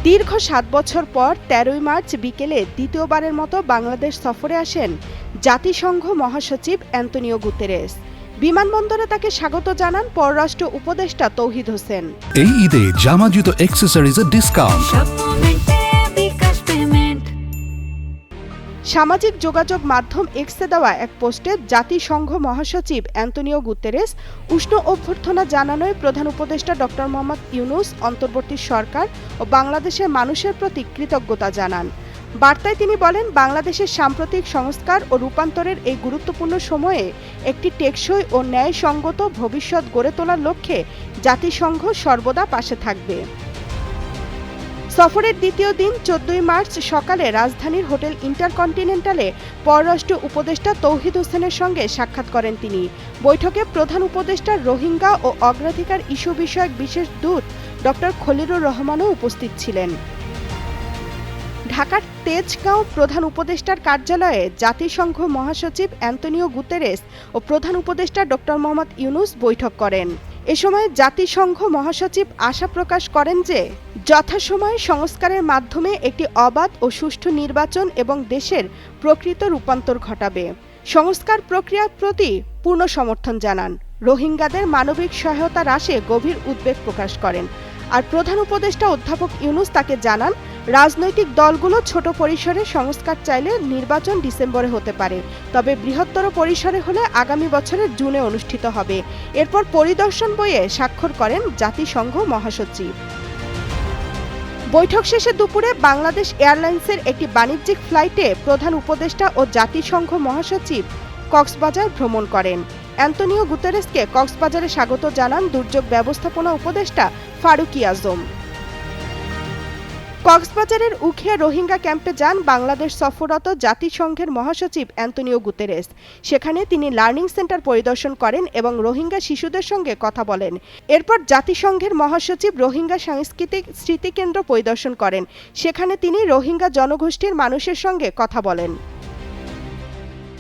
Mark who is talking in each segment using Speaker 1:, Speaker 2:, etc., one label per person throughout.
Speaker 1: দীর্ঘ ৭ বছর পর ১৩ই মার্চ বিকেলে দ্বিতীয়বারের মতো বাংলাদেশ সফরে আসেন জাতিসংঘ মহাসচিব অ্যান্তোনিও গুতেরেস। বিমানবন্দরে তাকে স্বাগত জানান পররাষ্ট্র উপদেষ্টা তৌহিদ হোসেন।
Speaker 2: এই ঈদে জামা জুতো অ্যাক্সেসরিজের ডিসকাউন্ট।
Speaker 1: সামাজিক যোগাযোগ মাধ্যম এক্সে দেওয়া এক পোস্টে জাতিসংঘ মহাসচিব অ্যান্তোনিও গুতেরেস উষ্ণ অভ্যর্থনা জানানোয় প্রধান উপদেষ্টা ডক্টর মোহাম্মদ ইউনূস অন্তর্বর্তী সরকার ও বাংলাদেশের মানুষের প্রতি কৃতজ্ঞতা জানান। বার্তায় তিনি বলেন, বাংলাদেশের সাম্প্রতিক সংস্কার ও রূপান্তরের এই গুরুত্বপূর্ণ সময়ে একটি টেকসই ও ন্যায়সঙ্গত ভবিষ্যৎ গড়ে তোলার লক্ষ্যে জাতিসংঘ সর্বদা পাশে থাকবে। সফরের দ্বিতীয় দিন ১৪ই মার্চ সকালে রাজধানীর হোটেল ইন্টারকন্টিনেন্টালে পররাষ্ট্র উপদেষ্টা তৌহিদ হোসেনের সঙ্গে সাক্ষাৎ করেন তিনি। বৈঠকে প্রধান উপদেষ্টার রোহিঙ্গা ও অগ্রাধিকার ইস্যু বিষয়ক বিশেষ দূত ডক্টর খলিলুর রহমানও উপস্থিত ছিলেন। ঢাকার তেজগাঁও প্রধান উপদেষ্টার কার্যালয়ে জাতিসংঘ মহাসচিব অ্যান্তোনিও গুতেরেস ও প্রধান উপদেষ্টা ডক্টর মোহাম্মদ ইউনূস বৈঠক করেন। এ সময় জাতিসংঘ মহাসচিব আশা প্রকাশ করেন যে যথাসময়ে সংস্কারের মাধ্যমে একটি অবাধ ও সুষ্ঠু নির্বাচন এবং দেশের প্রকৃত রূপান্তর ঘটাবে। সংস্কার প্রক্রিয়ার প্রতি পূর্ণ সমর্থন জানান। রোহিঙ্গাদের মানবিক সহায়তা হ্রাসে গভীর উদ্বেগ প্রকাশ করেন। আর প্রধান উপদেষ্টা অধ্যাপক ইউনূস তাকে জানান, রাজনৈতিক দলগুলো ছোট পরিসরে সংস্কার চাইলে নির্বাচন ডিসেম্বরে হতে পারে, তবে বৃহত্তর পরিসরে হলে আগামী বছরের জুনে অনুষ্ঠিত হবে। এরপর পরিদর্শন বইয়ে স্বাক্ষর করেন জাতিসংঘ মহাসচিব। বৈঠক শেষে দুপুরে বাংলাদেশ এয়ারলাইন্সের একটি বাণিজ্যিক ফ্লাইটে প্রধান উপদেষ্টা ও জাতিসংঘ মহাসচিব কক্সবাজার ভ্রমণ করেন। অ্যান্তোনিও গুতেরেসকে কক্সবাজারে স্বাগত জানান দুর্যোগ ব্যবস্থাপনা উপদেষ্টা ফারুকী আজম। কক্সবাজারের উখিয়া রোহিঙ্গা ক্যাম্পে যান বাংলাদেশ সফররত জাতিসংঘের মহাসচিব অ্যান্তোনিও গুতেরেস। সেখানে তিনি লার্নিং সেন্টার পরিদর্শন করেন এবং রোহিঙ্গা শিশুদের সঙ্গে কথা বলেন। এরপর জাতিসংঘের মহাসচিব রোহিঙ্গা সাংস্কৃতিক স্মৃতিকেন্দ্র পরিদর্শন করেন। সেখানে তিনি রোহিঙ্গা জনগোষ্ঠীর মানুষের সঙ্গে কথা বলেন।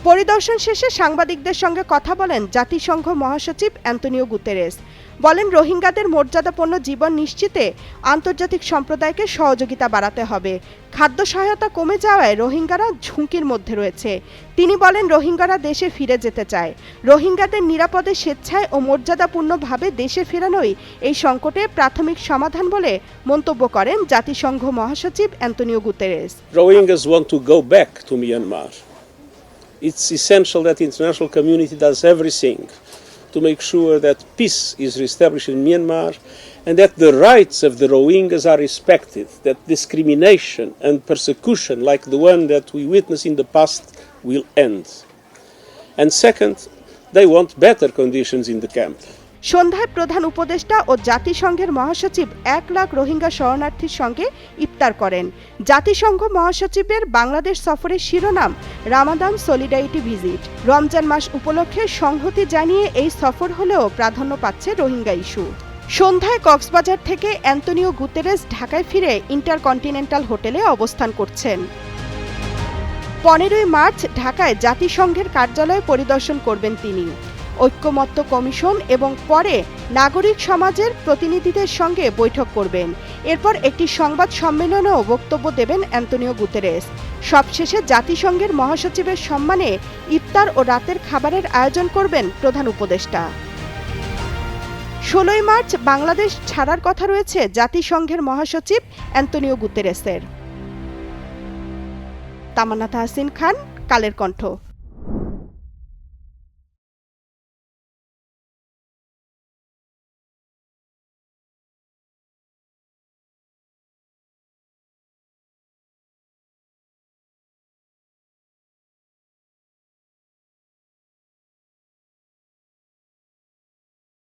Speaker 1: পরিদর্শন শেষে সাংবাদিকদের সঙ্গে কথা বলেন জাতিসংঘ মহাসচিব অ্যান্তোনিও গুতেরেস। বলেন, রোহিঙ্গাদের মর্যাদাপূর্ণ জীবন নিশ্চিতে আন্তর্জাতিক সম্প্রদায়কে সহযোগিতা বাড়াতে হবে। খাদ্য সহায়তা কমে যাওয়ায় রোহিঙ্গারা ঝুঁকির মধ্যে রয়েছে। তিনি বলেন, রোহিঙ্গারা দেশে ফিরে যেতে চায়। রোহিঙ্গাদের নিরাপদে স্বেচ্ছায় ও মর্যাদাপূর্ণভাবে দেশে ফেরানোই এই সংকটের প্রাথমিক সমাধান বলে মন্তব্য করেন জাতিসংঘ মহাসচিব Antonio Guterres.
Speaker 3: Rohingyas want to go back to Myanmar. It's essential that the international community does everything to make sure that peace is reestablished in Myanmar and that the rights of the Rohingyas are respected, that discrimination and persecution like the one that we witnessed in the past will end. And second, they want better conditions in the camp.
Speaker 1: সন্ধ্যায় প্রধান উপদেষ্টা ও জাতিসংঘের মহাসচিব ১ লাখ রোহিঙ্গা শরণার্থীর সঙ্গে ইফতার করেন। জাতিসংঘ মহাসচিবের বাংলাদেশ সফরের শিরোনাম রামাদান সলিডারিটি ভিজিট। রমজান মাস উপলক্ষে সংহতি জানিয়ে এই সফর হলেও প্রাধান্য পাচ্ছে রোহিঙ্গা ইস্যু। সন্ধ্যায় কক্সবাজার থেকে অ্যান্তোনিও গুতেরেস ঢাকায় ফিরে ইন্টারকন্টিনেন্টাল হোটেলে অবস্থান করছেন। ১৫ই মার্চ ঢাকায় জাতিসংঘের কার্যালয় পরিদর্শন করবেন তিনি। ঐক্যমত্য কমিশন এবং পরে নাগরিক সমাজের প্রতিনিধিদের সঙ্গে বৈঠক করবেন। এরপর একটি সংবাদ সম্মেলনেও বক্তব্য দেবেন অ্যান্তোনিও গুতেরেস। সবশেষে জাতিসংঘের মহাসচিবের সম্মানে ইফতার ও রাতের খাবারের আয়োজন করবেন প্রধান উপদেষ্টা। ১৬ই মার্চ বাংলাদেশ ছাড়ার কথা রয়েছে জাতিসংঘের মহাসচিব অ্যান্তোনিও গুতেরেসের। তামান্না তাহসিন খান, কালের কণ্ঠ।